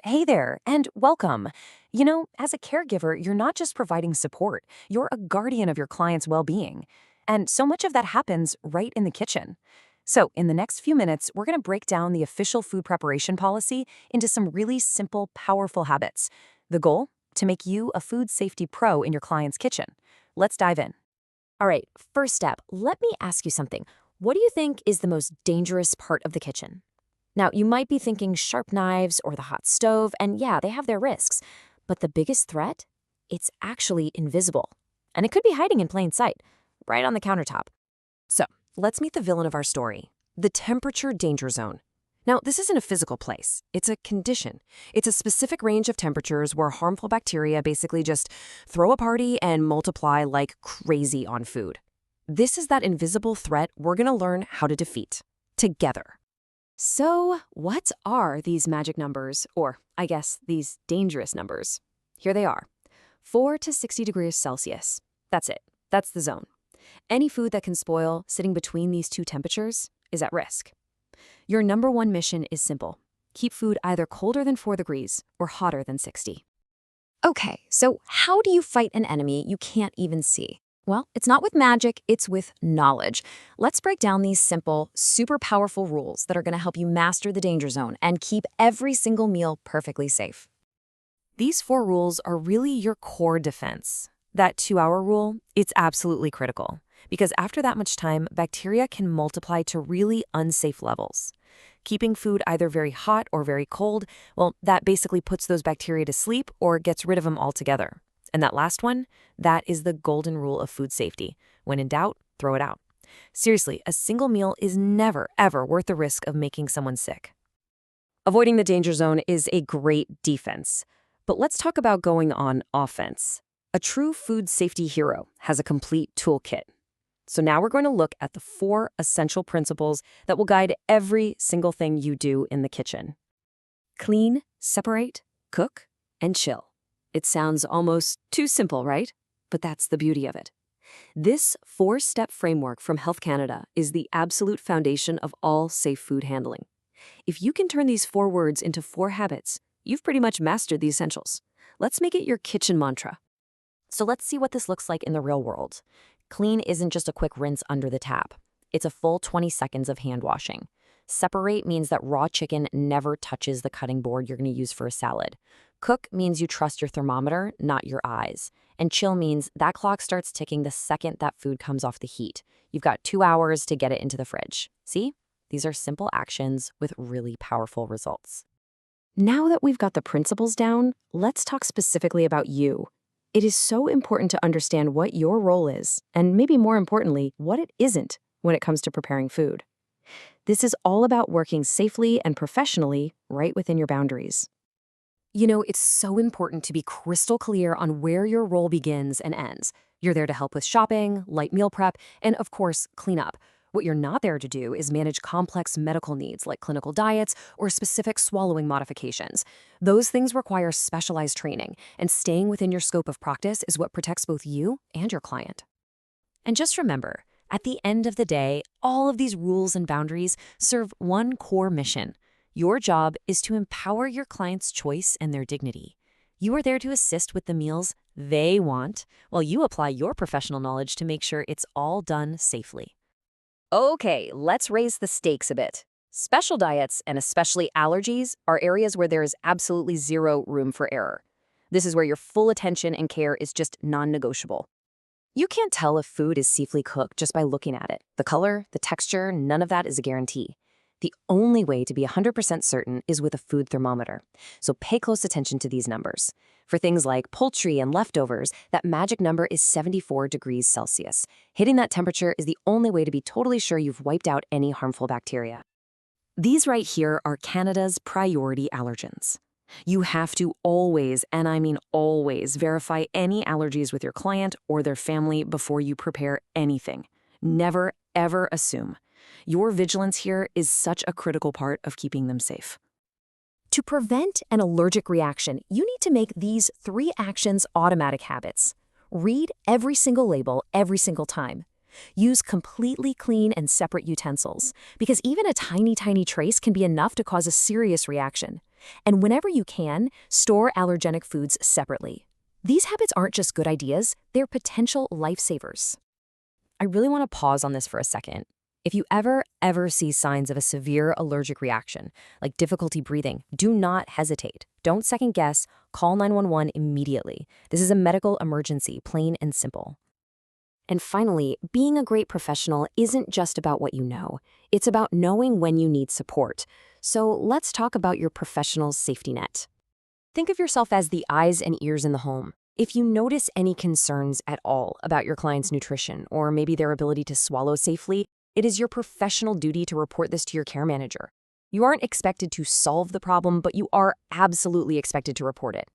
Hey there, and welcome. As a caregiver, you're not just providing support, you're a guardian of your client's well being. And so much of that happens right in the kitchen. So, in the next few minutes, we're going to break down the official food preparation policy into some really simple, powerful habits. The goal? To make you a food safety pro in your client's kitchen. Let's dive in. All right, first step, let me ask you something. What do you think is the most dangerous part of the kitchen? Now, you might be thinking sharp knives or the hot stove, and yeah, they have their risks. But the biggest threat? It's actually invisible. And it could be hiding in plain sight, right on the countertop. So, let's meet the villain of our story, the temperature danger zone. Now, this isn't a physical place. It's a condition. It's a specific range of temperatures where harmful bacteria basically just throw a party and multiply like crazy on food. This is that invisible threat we're going to learn how to defeat together. So, what are these magic numbers, or I guess these dangerous numbers? Here they are. 4 to 60 degrees Celsius. That's it. That's the zone. Any food that can spoil sitting between these two temperatures is at risk. Your number one mission is simple. Keep food either colder than 4 degrees or hotter than 60. Okay, so how do you fight an enemy you can't even see? Well, it's not with magic, it's with knowledge. Let's break down these simple, super powerful rules that are going to help you master the danger zone and keep every single meal perfectly safe. These 4 rules are really your core defense. That 2-hour rule, it's absolutely critical, because after that much time, bacteria can multiply to really unsafe levels. Keeping food either very hot or very cold, well, that basically puts those bacteria to sleep or gets rid of them altogether. And that last one, that is the golden rule of food safety. When in doubt, throw it out. Seriously, a single meal is never, ever worth the risk of making someone sick. Avoiding the danger zone is a great defense. But let's talk about going on offense. A true food safety hero has a complete toolkit. So now we're going to look at the 4 essential principles that will guide every single thing you do in the kitchen. Clean, separate, cook, and chill. It sounds almost too simple, right? But that's the beauty of it. This 4-step framework from Health Canada is the absolute foundation of all safe food handling. If you can turn these 4 words into 4 habits, you've pretty much mastered the essentials. Let's make it your kitchen mantra. So let's see what this looks like in the real world. Clean isn't just a quick rinse under the tap. It's a full 20 seconds of hand washing. Separate means that raw chicken never touches the cutting board you're going to use for a salad. Cook means you trust your thermometer, not your eyes. And chill means that clock starts ticking the second that food comes off the heat. You've got 2 hours to get it into the fridge. See? These are simple actions with really powerful results. Now that we've got the principles down, let's talk specifically about you. It is so important to understand what your role is, and maybe more importantly, what it isn't when it comes to preparing food. This is all about working safely and professionally right within your boundaries. It's so important to be crystal clear on where your role begins and ends. You're there to help with shopping, light meal prep, and of course, clean up. What you're not there to do is manage complex medical needs like clinical diets or specific swallowing modifications. Those things require specialized training, and staying within your scope of practice is what protects both you and your client. And just remember, at the end of the day, all of these rules and boundaries serve one core mission. Your job is to empower your client's choice and their dignity. You are there to assist with the meals they want, while you apply your professional knowledge to make sure it's all done safely. Okay, let's raise the stakes a bit. Special diets, and especially allergies, are areas where there is absolutely zero room for error. This is where your full attention and care is just non-negotiable. You can't tell if food is safely cooked just by looking at it. The color, the texture, none of that is a guarantee. The only way to be 100% certain is with a food thermometer. So pay close attention to these numbers. For things like poultry and leftovers, that magic number is 74 degrees Celsius. Hitting that temperature is the only way to be totally sure you've wiped out any harmful bacteria. These right here are Canada's priority allergens. You have to always, and I mean always, verify any allergies with your client or their family before you prepare anything. Never, ever assume. Your vigilance here is such a critical part of keeping them safe. To prevent an allergic reaction, you need to make these 3 actions automatic habits. Read every single label every single time. Use completely clean and separate utensils, because even a tiny trace can be enough to cause a serious reaction. And whenever you can, store allergenic foods separately. These habits aren't just good ideas, they're potential lifesavers. I really want to pause on this for a second. If you ever see signs of a severe allergic reaction, like difficulty breathing, do not hesitate. Don't second guess. Call 911 immediately. This is a medical emergency, plain and simple. And finally, being a great professional isn't just about what you know. It's about knowing when you need support. So let's talk about your professional safety net. Think of yourself as the eyes and ears in the home. If you notice any concerns at all about your client's nutrition or maybe their ability to swallow safely, it is your professional duty to report this to your care manager. You aren't expected to solve the problem, but you are absolutely expected to report it.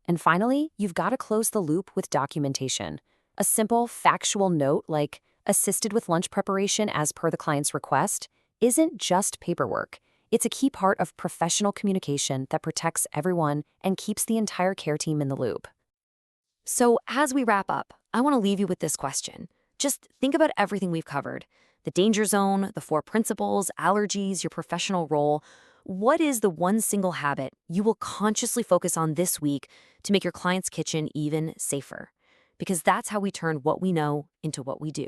And finally, you've got to close the loop with documentation. A simple, factual note like, assisted with lunch preparation as per the client's request, isn't just paperwork. It's a key part of professional communication that protects everyone and keeps the entire care team in the loop. So as we wrap up, I want to leave you with this question. Just think about everything we've covered. The danger zone, the 4 principles, allergies, your professional role. What is the one single habit you will consciously focus on this week to make your client's kitchen even safer? Because that's how we turn what we know into what we do.